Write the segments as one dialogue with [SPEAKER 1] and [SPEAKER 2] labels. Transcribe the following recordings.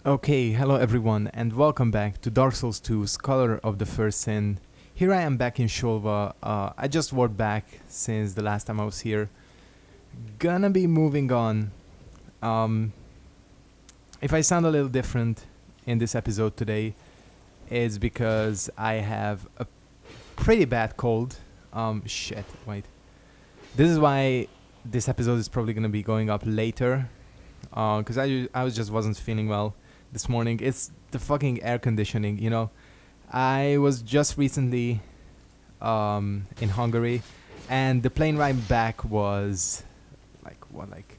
[SPEAKER 1] Okay, hello everyone, and welcome back to Dark Souls 2 Scholar of the First Sin. Here I am back in Shulva. I just warped back since the last time I was here. Gonna be moving on. If I sound a little different in this episode today, it's because I have a pretty bad cold. Shit, wait. This is why this episode is probably gonna be going up later. Because I just wasn't feeling well this morning. It's the fucking air conditioning, you know. I was just recently in Hungary, and the plane ride back was like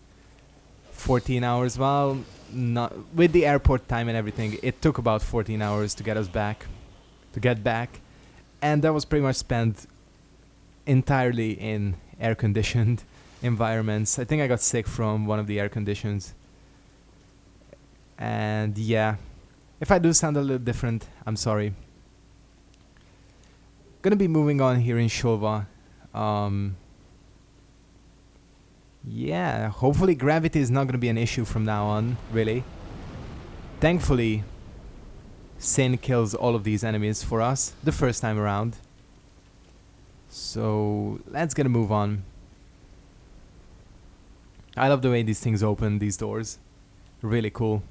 [SPEAKER 1] 14 hours. Well, not with the airport time and everything. It took about 14 hours to get back, and that was pretty much spent entirely in air conditioned environments. I think I got sick from one of the air conditions. And yeah, if I do sound a little different, I'm sorry. Gonna be moving on here in Shulva. Yeah, hopefully gravity is not gonna be an issue from now on, really. Thankfully, Sin kills all of these enemies for us the first time around. So let's get a move on. I love the way these things open, these doors. Really cool.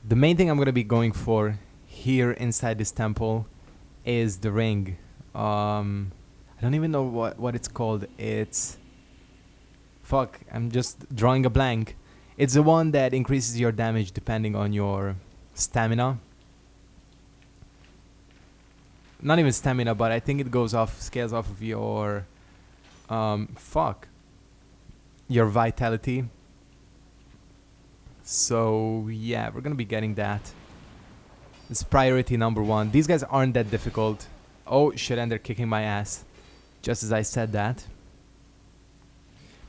[SPEAKER 1] The main thing I'm going to be going for here inside this temple is the ring. I don't even know what it's called. It's... Fuck, I'm just drawing a blank. It's the one that increases your damage depending on your stamina. Not even stamina, but I think it scales off of your... your vitality. So yeah, we're gonna be getting that. It's priority number one. These guys aren't that difficult. Oh shit, and they're kicking my ass. Just as I said that.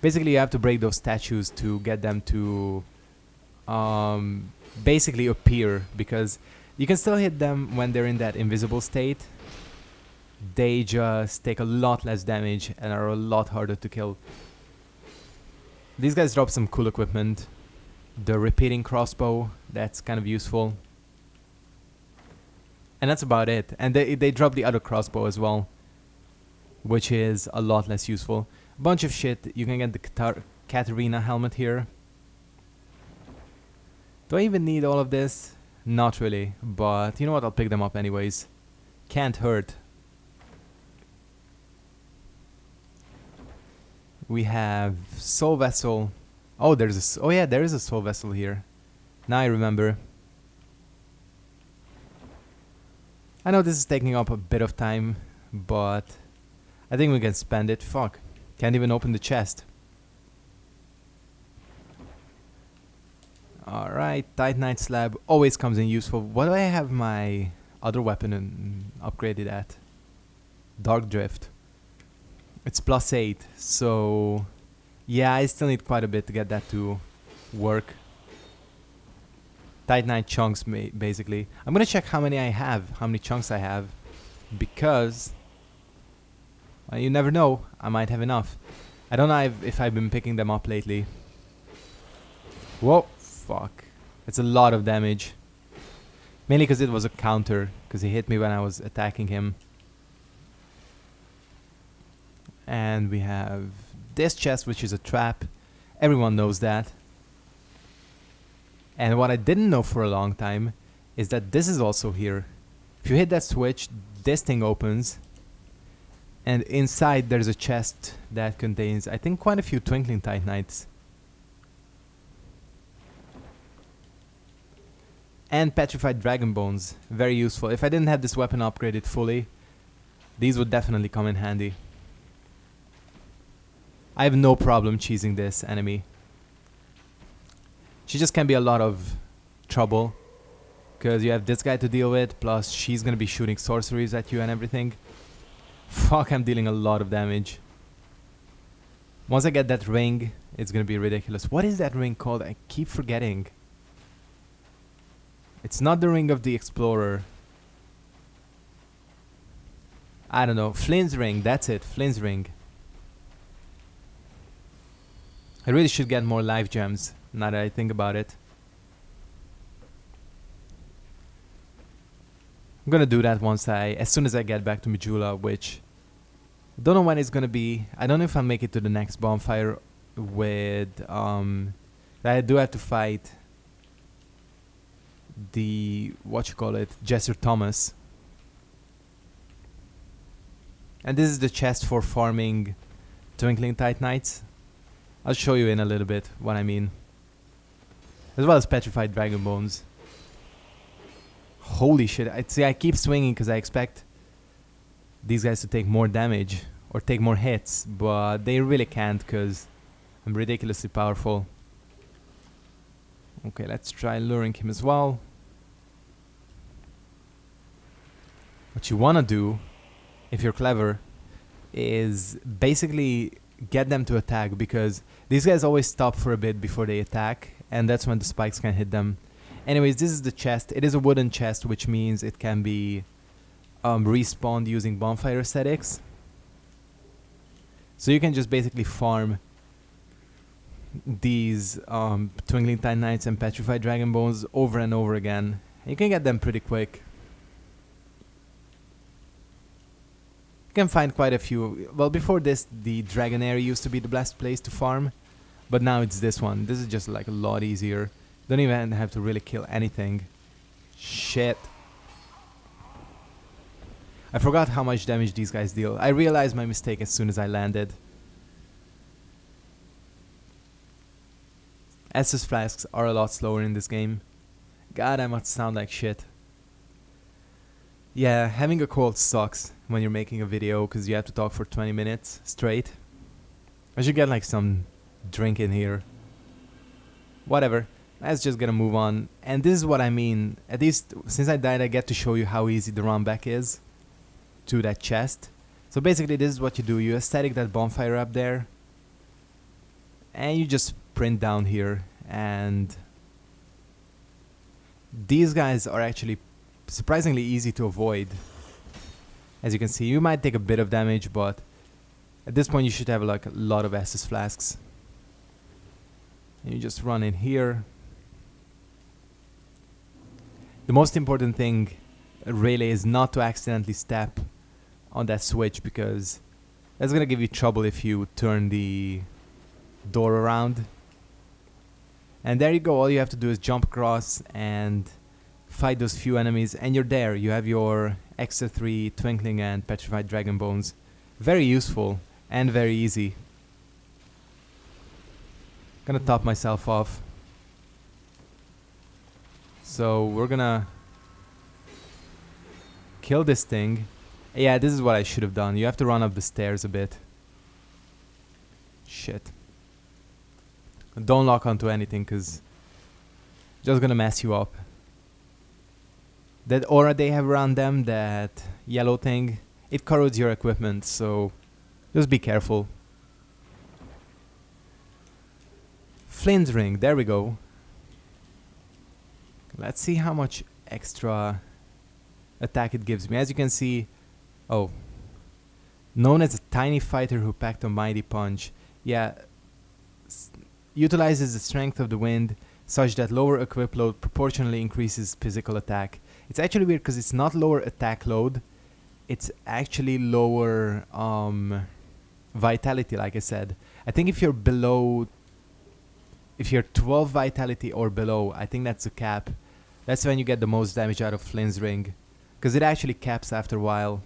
[SPEAKER 1] Basically you have to break those statues to get them to basically appear, because you can still hit them when they're in that invisible state. They just take a lot less damage and are a lot harder to kill. These guys drop some cool equipment. The repeating crossbow, that's kind of useful. And that's about it. And they drop the other crossbow as well, which is a lot less useful. Bunch of shit. You can get the Katarina helmet here. Do I even need all of this? Not really, but you know what, I'll pick them up anyways. Can't hurt. We have Soul Vessel. Oh, there is a soul vessel here. Now I remember. I know this is taking up a bit of time, but I think we can spend it. Fuck. Can't even open the chest. Alright, Titanite slab always comes in useful. What do I have my other weapon upgraded at? Dark Drift. It's +8, so... yeah, I still need quite a bit to get that to work. Titanite chunks, basically. I'm gonna check how many chunks I have. Because... well, you never know, I might have enough. I don't know if I've been picking them up lately. Whoa, fuck. It's a lot of damage. Mainly because it was a counter, because he hit me when I was attacking him. And we have... this chest, which is a trap. Everyone knows that. And what I didn't know for a long time is that this is also here. If you hit that switch, this thing opens. And inside there's a chest that contains, I think, quite a few twinkling titanites. And petrified dragon bones. Very useful. If I didn't have this weapon upgraded fully, these would definitely come in handy. I have no problem cheesing this enemy. She just can be a lot of trouble, because you have this guy to deal with, plus she's gonna be shooting sorceries at you and everything. Fuck, I'm dealing a lot of damage. Once I get that ring, it's gonna be ridiculous. What is that ring called? I keep forgetting. It's not the ring of the explorer. I don't know. Flynn's ring, that's it. Flynn's ring. I really should get more life gems, now that I think about it. I'm gonna do that as soon as I get back to Majula, which don't know when it's gonna be. I don't know if I'll make it to the next bonfire with I do have to fight the Jester Thomas. And this is the chest for farming Twinkling Titanites. I'll show you in a little bit what I mean. As well as petrified dragon bones. Holy shit. I keep swinging because I expect these guys to take more damage or take more hits, but they really can't because I'm ridiculously powerful. Okay, let's try luring him as well. What you want to do, if you're clever, is basically get them to attack, because these guys always stop for a bit before they attack, and that's when the spikes can hit them. Anyways, this is the chest. It is a wooden chest, which means it can be respawned using bonfire aesthetics. So you can just basically farm these Twinkling Titanites and Petrified Dragon Bones over and over again. You can get them pretty quick. You can find quite a few. Well, before this, the Dragon Area used to be the best place to farm, but now it's this one. This is just like a lot easier. Don't even have to really kill anything. Shit. I forgot how much damage these guys deal. I realized my mistake as soon as I landed. SS flasks are a lot slower in this game. God, I must sound like shit. Yeah, having a cold sucks when you're making a video because you have to talk for 20 minutes straight. I should get like some drink in here. Whatever. Let's just gonna move on. And this is what I mean. At least since I died, I get to show you how easy the run back is to that chest. So basically this is what you do. You aesthetic that bonfire up there, and you just sprint down here, and these guys are actually surprisingly easy to avoid. As you can see, you might take a bit of damage, but at this point you should have like a lot of SS flasks. And you just run in here. The most important thing really is not to accidentally step on that switch, because that's gonna give you trouble if you turn the door around. And there you go. All you have to do is jump across and fight those few enemies, and you're there. You have your extra 3 Twinkling and Petrified Dragon Bones. Very useful and very easy. Gonna top myself off. So we're gonna kill this thing. Yeah, this is what I should have done. You have to run up the stairs a bit. Shit. Don't lock onto anything, because just gonna mess you up. That aura they have around them, that yellow thing, it corrodes your equipment, so just be careful. Flint ring, there we go. Let's see how much extra attack it gives me. As you can see, oh, known as a tiny fighter who packed a mighty punch. Yeah, utilizes the strength of the wind such that lower equip load proportionally increases physical attack. It's actually weird because it's not lower attack load, it's actually lower vitality, like I said. I think if you're 12 vitality or below, I think that's the cap. That's when you get the most damage out of Flynn's ring, because it actually caps after a while.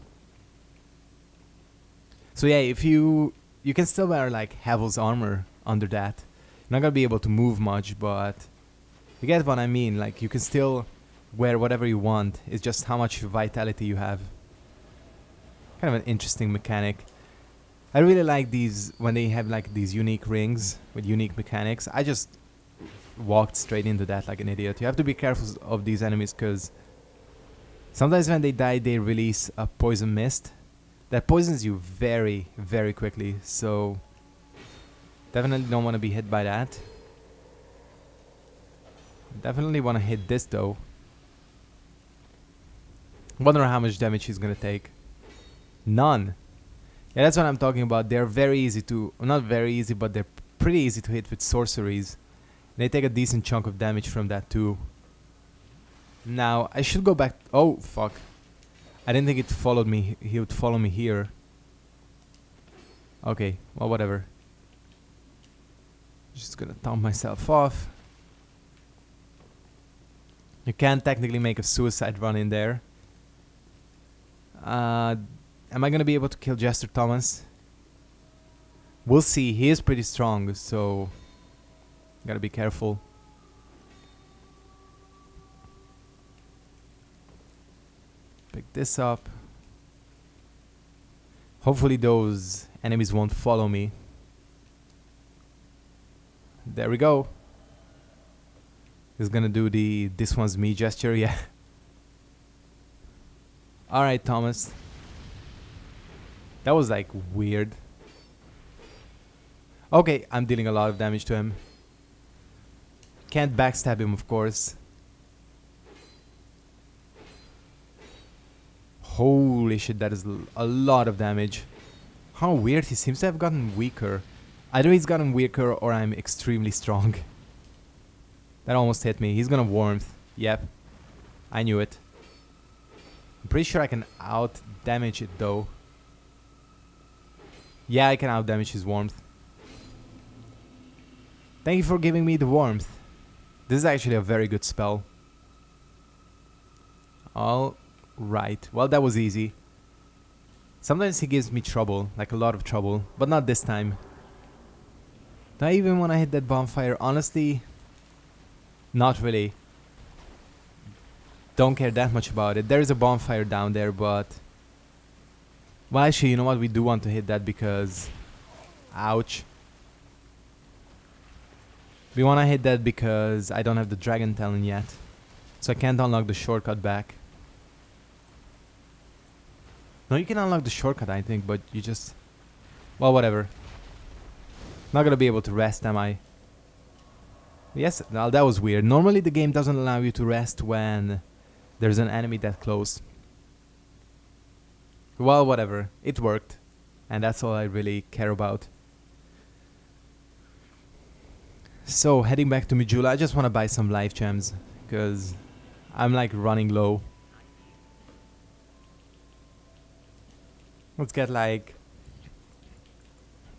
[SPEAKER 1] So yeah, if you can still wear like Havel's armor under that. You're not gonna be able to move much, but you get what I mean. Like, you can still wear whatever you want. It's just how much vitality you have. Kind of an interesting mechanic. I really like these when they have like these unique rings with unique mechanics. I just walked straight into that like an idiot. You have to be careful of these enemies, because sometimes when they die they release a poison mist that poisons you very, very quickly. So definitely don't want to be hit by that. Definitely want to hit this though. Wonder how much damage he's gonna take. None. Yeah, that's what I'm talking about. They're very easy to... not very easy, but they're pretty easy to hit with sorceries. They take a decent chunk of damage from that too. Now, I should go back... oh, fuck. I didn't think it followed me. He would follow me here. Okay, well, whatever. Just gonna taunt myself off. You can't technically make a suicide run in there. Am I gonna be able to kill Jester Thomas? We'll see. He is pretty strong, so gotta be careful. Pick this up. Hopefully those enemies won't follow me. There we go. He's gonna do the "this one's me" gesture, yeah. Alright, Thomas. That was like weird. Okay, I'm dealing a lot of damage to him. Can't backstab him, of course. Holy shit, that is a lot of damage. How weird, he seems to have gotten weaker. Either he's gotten weaker or I'm extremely strong. That almost hit me. He's gonna warmth. Yep. I knew it. I'm pretty sure I can out damage it though. Yeah, I can out damage his warmth. Thank you for giving me the warmth. This is actually a very good spell. Alright. Well, that was easy. Sometimes he gives me trouble, like a lot of trouble, but not this time. Do I even want to hit that bonfire? Honestly, not really. Don't care that much about it. There is a bonfire down there, but... Well, actually, you know what? We do want to hit that because... Ouch. We want to hit that because I don't have the Dragon Talon yet. So I can't unlock the shortcut back. No, you can unlock the shortcut, I think, but you just... Well, whatever. Not gonna be able to rest, am I? Yes, well, that was weird. Normally the game doesn't allow you to rest when there's an enemy that close. Well, whatever. It worked. And that's all I really care about. So, heading back to Mijula, I just want to buy some life gems. Because I'm like running low. Let's get like...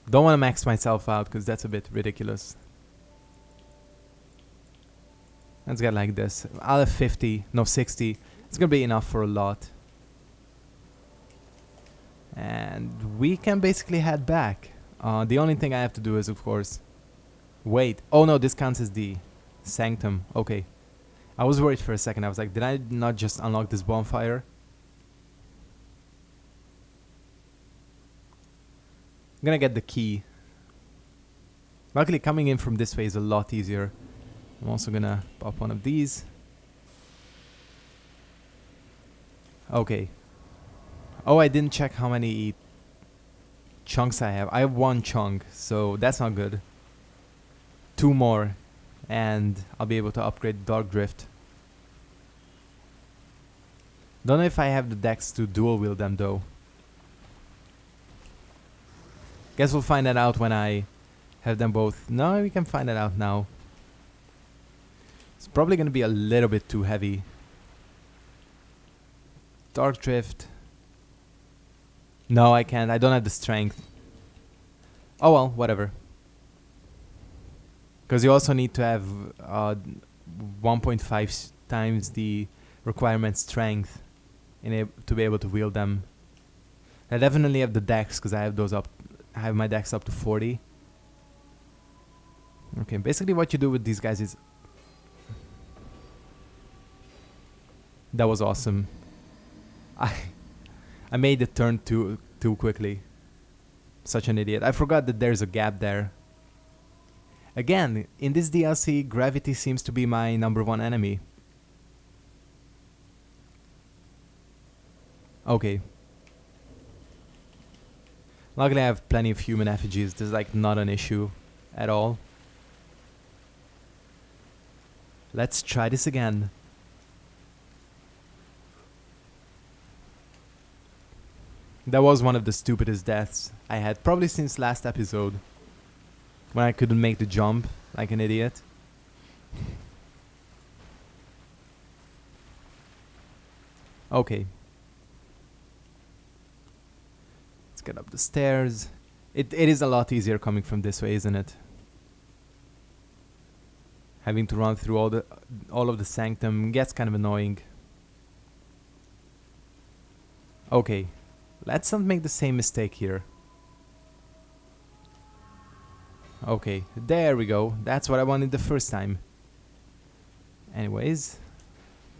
[SPEAKER 1] Don't want to max myself out because that's a bit ridiculous. Let's get like this. I'll have 50, no 60. It's gonna be enough for a lot. And we can basically head back. The only thing I have to do is, of course... Wait. Oh no, this counts as the Sanctum. Okay. I was worried for a second. I was like, did I not just unlock this bonfire? I'm gonna get the key. Luckily, coming in from this way is a lot easier. I'm also gonna pop one of these. Okay. Oh, I didn't check how many chunks I have. I have 1 chunk, so that's not good. 2 more, and I'll be able to upgrade Dark Drift. Don't know if I have the dex to dual wield them though. Guess we'll find that out when I have them both. No, we can find that out now. It's probably gonna be a little bit too heavy. Dark Drift. No, I can't. I don't have the strength. Oh well, whatever. Because you also need to have 1.5 times the requirement strength to be able to wield them. I definitely have the dex because I have those up. I have my dex up to 40. Okay, basically what you do with these guys is... That was awesome. I made the turn too quickly. Such an idiot. I forgot that there's a gap there. Again, in this DLC, gravity seems to be my #1 enemy. Okay. Luckily I have plenty of human effigies. This is like not an issue at all. Let's try this again. That was one of the stupidest deaths I had, probably since last episode. When I couldn't make the jump, like an idiot. Okay. get up the stairs. It is a lot easier coming from this way, isn't it? Having to run through all of the sanctum gets kind of annoying. Okay, let's not make the same mistake here. Okay, there we go. That's what I wanted the first time. Anyways,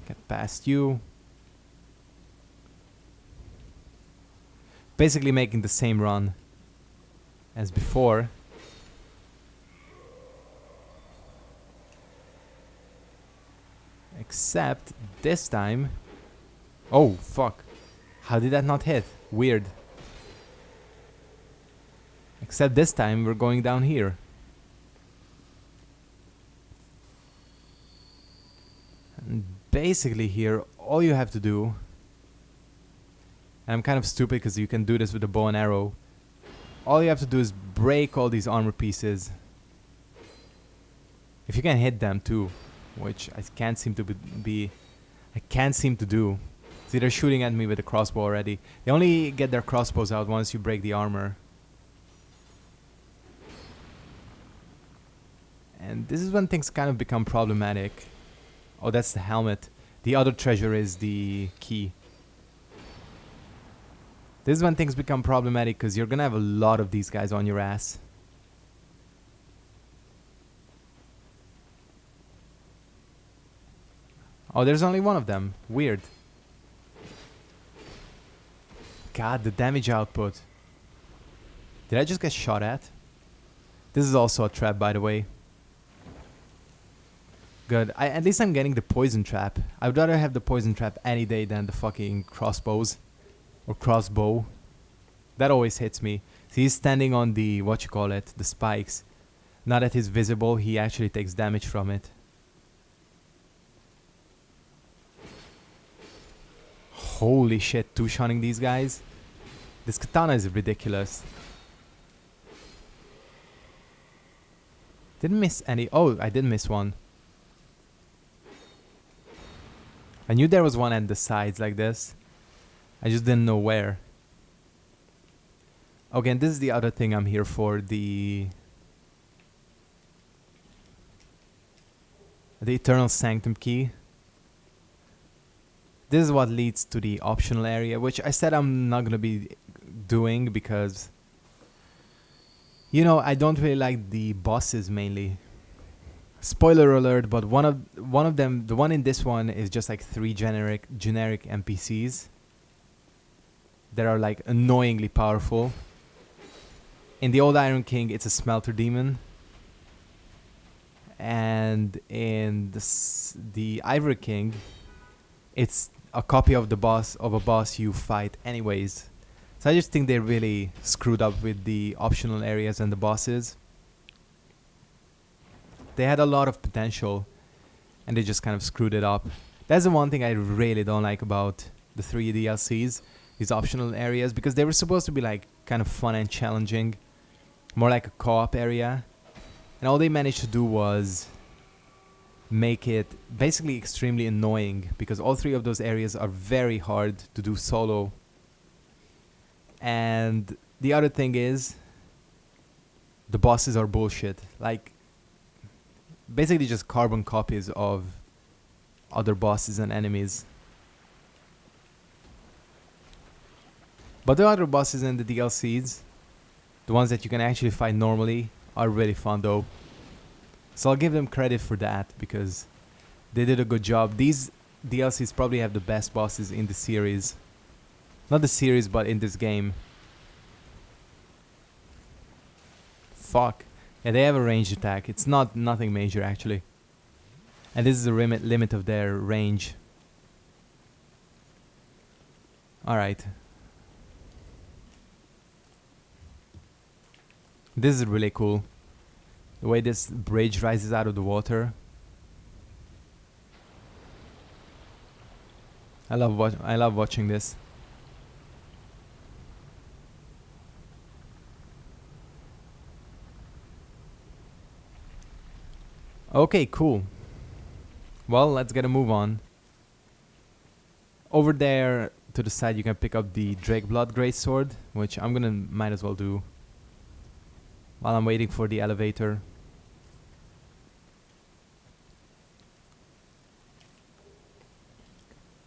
[SPEAKER 1] get past you. Basically making the same run as before. Except this time... Oh, fuck. How did that not hit? Weird. Except this time we're going down here. And basically here, all you have to do... And I'm kind of stupid because you can do this with a bow and arrow. All you have to do is break all these armor pieces. If you can hit them too, which I can't seem to I can't seem to do. See, they're shooting at me with a crossbow already. They only get their crossbows out once you break the armor. And this is when things kind of become problematic. Oh, that's the helmet. The other treasure is the key. This is when things become problematic because you're gonna have a lot of these guys on your ass. Oh, there's only one of them. Weird. God, the damage output. Did I just get shot at? This is also a trap, by the way. Good. At least I'm getting the poison trap. I would rather have the poison trap any day than the fucking crossbows. Or crossbow. That always hits me. See, he's standing on the, the spikes. Now that he's visible, he actually takes damage from it. Holy shit, two-shotting these guys. This katana is ridiculous. Didn't miss any. Oh, I did miss one. I knew there was one at the sides like this. I just didn't know where. Okay, and this is the other thing I'm here for. The Eternal Sanctum key. This is what leads to the optional area, which I said I'm not gonna be doing because, you know, I don't really like the bosses mainly. Spoiler alert, but one of them, the one in this one, is just like 3 generic NPCs that are like annoyingly powerful. In the old Iron King, it's a smelter demon, and in the Ivory King, it's a copy of a boss you fight anyways. So I just think they really screwed up with the optional areas and the bosses. They had a lot of potential and they just kind of screwed it up. That's the one thing I really don't like about the 3 DLCs, these optional areas, because they were supposed to be like kind of fun and challenging, more like a co-op area, and all they managed to do was make it basically extremely annoying, because all 3 of those areas are very hard to do solo. And the other thing is, the bosses are bullshit. Like, basically just carbon copies of other bosses and enemies. But the other bosses in the DLCs, the ones that you can actually fight normally, are really fun though. So I'll give them credit for that, because they did a good job. These DLCs probably have the best bosses in the series. Not the series, but in this game. Fuck. Yeah, they have a ranged attack. It's nothing major actually. And this is the limit of their range. Alright. This is really cool. The way this bridge rises out of the water. I love watching this. Okay, cool. Well, let's get a move on. Over there to to the side you can pick up the Drake Blood Greatsword, which I'm gonna might as well do while I'm waiting for the elevator.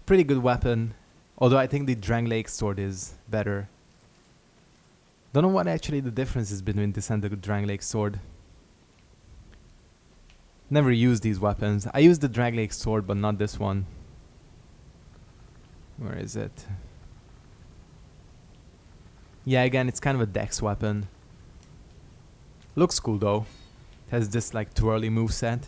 [SPEAKER 1] Pretty good weapon, although I think the Drang Lake sword is better. Don't know what actually the difference is between this and the Drang Lake sword. Never used these weapons. I used the Drang Lake sword, but not this one. Where is it? Yeah, again, it's kind of a dex weapon. Looks cool though. It has this like twirly moveset.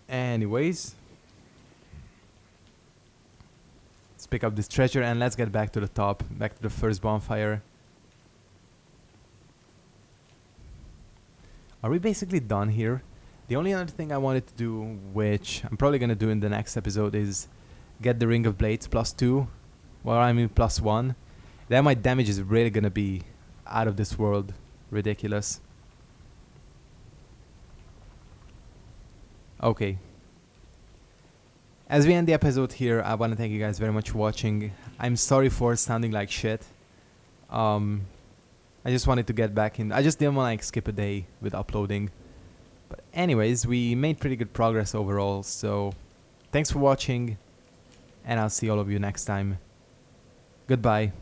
[SPEAKER 1] Anyways, let's pick up this treasure and let's get back to the top, back to the first bonfire. Are we basically done here? The only other thing I wanted to do, which I'm probably gonna do in the next episode, is get the Ring of Blades +2. Well, I mean +1. Then my damage is really gonna be out of this world. Ridiculous. Okay. As we end the episode here, I want to thank you guys very much for watching. I'm sorry for sounding like shit. I just wanted to get back in. I just didn't want to like skip a day with uploading. But anyways, we made pretty good progress overall. So thanks for watching, and I'll see all of you next time. Goodbye.